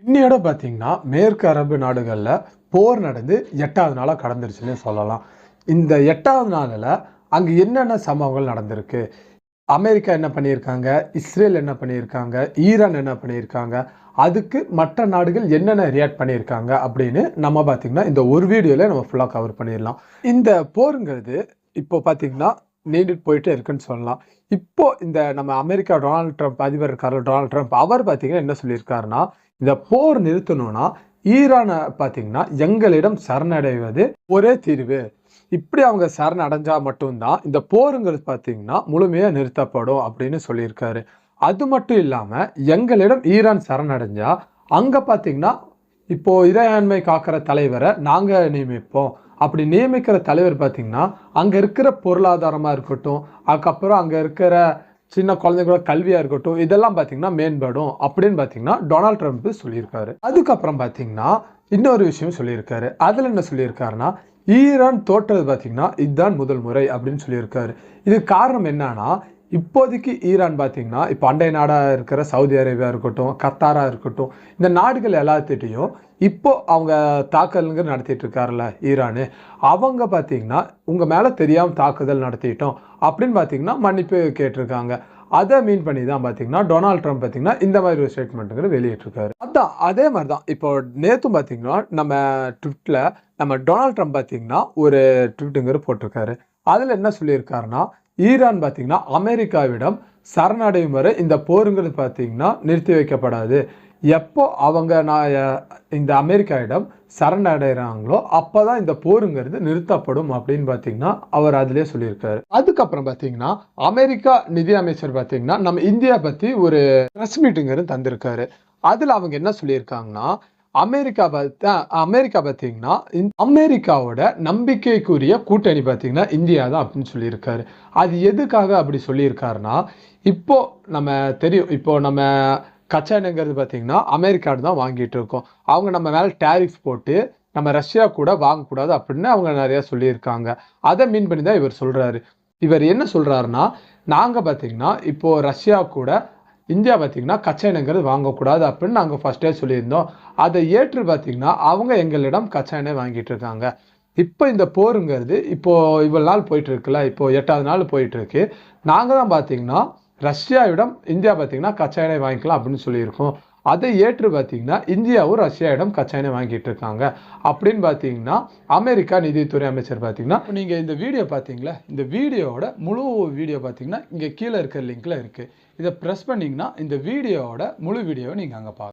இன்னையோட பார்த்தீங்கன்னா, மேற்கு அரபு நாடுகள்ல போர் நடந்து 8வது நாளா கடந்துருச்சுன்னே சொல்லலாம். இந்த 8வது நாளுல அங்க என்னென்ன சம்பவங்கள் நடந்திருக்கு? அமெரிக்கா என்ன பண்ணியிருக்காங்க? இஸ்ரேல் என்ன பண்ணியிருக்காங்க? ஈரான் என்ன பண்ணியிருக்காங்க? அதுக்கு மற்ற நாடுகள் என்னென்ன ரியாக்ட் பண்ணியிருக்காங்க? அப்படின்னு நம்ம பார்த்தீங்கன்னா, இந்த ஒரு வீடியோல நம்ம ஃபுல்லா கவர் பண்ணிறலாம். இந்த போருங்கிறது இப்போ பார்த்தீங்கன்னா, நீண்டுட்டு போயிட்டே இருக்குன்னு சொல்லலாம். இப்போ இந்த நம்ம அமெரிக்கா டொனால்ட் ட்ரம்ப் அதிபர் இருக்கார்ல டொனால்ட் ட்ரம்ப் அவர் பார்த்தீங்கன்னா என்ன சொல்லியிருக்காருன்னா, இந்த போர் நிறுத்தணும்னா ஈரான பார்த்தீங்கன்னா, எங்களிடம் சரணடைவது ஒரே தீர்வு. இப்படி அவங்க சரணடைஞ்சா மட்டும் தான் இந்த போருங்கிறது பார்த்தீங்கன்னா, முழுமையா நிறுத்தப்படும் அப்படின்னு சொல்லியிருக்காரு. அது மட்டும் இல்லாம, எங்களிடம் ஈரான் சரணடைஞ்சா, அங்க பார்த்தீங்கன்னா, இப்போ இறையாண்மை காக்கிற தலைவர நாங்க நியமிப்போம். அப்படி நியமிக்கிற தலைவர் பார்த்தீங்கன்னா, அங்க இருக்கிற பொருளாதாரமா இருக்கட்டும், அதுக்கப்புறம் அங்க இருக்கிற சின்ன குழந்தைங்களோட கல்வியா இருக்கட்டும், இதெல்லாம் பார்த்தீங்கன்னா மேம்படும் அப்படின்னு பார்த்தீங்கன்னா, டொனால்ட் ட்ரம்ப் சொல்லியிருக்காரு. அதுக்கப்புறம் பார்த்தீங்கன்னா, இன்னொரு விஷயம் சொல்லியிருக்காரு. அதுல என்ன சொல்லியிருக்காருன்னா, ஈரான் தோற்றது பார்த்தீங்கன்னா, இதுதான் முதல் முறை அப்படின்னு சொல்லியிருக்காரு. இதுக்கு காரணம் என்னன்னா, இப்போதைக்கு ஈரான் பார்த்தீங்கன்னா, இப்போ அண்டை நாடா இருக்கிற சவுதி அரேபியா இருக்கட்டும், கத்தாரா இருக்கட்டும், இந்த நாடுகள் எல்லாத்துட்டையும் இப்போ அவங்க தாக்குதல்கள் நடத்திட்டு இருக்காருல்ல ஈரானு, அவங்க பார்த்தீங்கன்னா, உங்க மேல தெரியாம தாக்குதல் நடத்திட்டோம் அப்படின்னு பார்த்தீங்கன்னா, மன்னிப்பு கேட்டிருக்காங்க. அத மீன் பண்ணி தான் பார்த்தீங்கன்னா, டொனால்ட் ட்ரம்ப் பார்த்தீங்கன்னா, இந்த மாதிரி ஒரு ஸ்டேட்மெண்ட்ங்கிற வெளியிட்டிருக்காரு. அதான் அதே மாரி தான். இப்போ நேத்தும் பார்த்தீங்கன்னா, நம்ம ட்விட்ல நம்ம டொனால்ட் ட்ரம்ப் பார்த்தீங்கன்னா, ஒரு ட்வீட்டுங்கிற போட்டிருக்காரு. அதுல என்ன சொல்லியிருக்காருன்னா, ஈரான் பார்த்தீங்கன்னா, அமெரிக்காவிடம் சரணடையும் வரை இந்த போருங்கிறது பார்த்தீங்கன்னா, நிறுத்தி வைக்கப்படாது. எப்போ அவங்க இந்த அமெரிக்காவிடம் சரணடைறாங்களோ, அப்பதான் இந்த போருங்கிறது நிறுத்தப்படும் அப்படின்னு பார்த்தீங்கன்னா, அவர் அதிலேயே சொல்லியிருக்காரு. அதுக்கப்புறம் பார்த்தீங்கன்னா, அமெரிக்கா நிதி அமைச்சர் பார்த்தீங்கன்னா, நம்ம இந்தியா பத்தி ஒரு பிரஸ் மீட்டுங்கிறது தந்திருக்காரு. அதுல அவங்க என்ன சொல்லியிருக்காங்கன்னா, அமெரிக்கா பார்த்தீங்கன்னா, அமெரிக்காவோட நம்பிக்கைக்குரிய கூட்டணி பார்த்தீங்கன்னா, இந்தியா தான் அப்படின்னு சொல்லியிருக்காரு. அது எதுக்காக அப்படி சொல்லியிருக்காருன்னா, இப்போ நம்ம தெரியும். இப்போ நம்ம கச்சா எண்ணெய்ங்கிறது பார்த்தீங்கன்னா, அமெரிக்காட்ட தான் வாங்கிட்டு இருக்கோம். அவங்க நம்ம மேல டாரிஃப் போட்டு, நம்ம ரஷ்யா கூட வாங்கக்கூடாது அப்படின்னு அவங்க நெறைய சொல்லியிருக்காங்க. அத மீன் பண்ணி தான் இவர் சொல்றாரு. இவர் என்ன சொல்றாருன்னா, நாங்க பார்த்தீங்கன்னா, இப்போ ரஷ்யா கூட இந்தியா பார்த்தீங்கன்னா, கச்சா எண்ணெய்ங்கிறது வாங்கக்கூடாது அப்படின்னு நாங்க ஃபர்ஸ்ட்டே சொல்லியிருந்தோம். அதை ஏற்று பார்த்தீங்கன்னா, அவங்க எங்களிடம் கச்சா எண்ணெய் வாங்கிட்டு இருக்காங்க. இப்ப இந்த போருங்கிறது இப்போ இவ்வளவு நாள் போயிட்டு இருக்குல்ல, இப்போ 8வது நாள் போயிட்டு இருக்கு. நாங்க தான் பார்த்தீங்கன்னா, ரஷ்யாவிடம் இந்தியா பார்த்தீங்கன்னா, கச்சா எண்ணெய் வாங்கிக்கலாம் அப்படின்னு சொல்லியிருக்கோம். அதை ஏற்று பார்த்தீங்கன்னா, இந்தியாவும் ரஷ்யாவிடம் கச்சா எண்ணெய் வாங்கிட்டு இருக்காங்க. அப்படின்னு பார்த்தீங்கன்னா, அமெரிக்கா நிதித்துறை அமைச்சர் பார்த்தீங்கன்னா, நீங்க இந்த வீடியோ பார்த்தீங்களா? இந்த வீடியோவோட முழு வீடியோ பார்த்தீங்கன்னா, இங்க கீழ இருக்கிற லிங்க்ல இருக்கு. இத பிரஸ் பண்ணீங்கன்னா, இந்த வீடியோவோட முழு வீடியோவ நீங்க அங்க பார்க்கலாம்.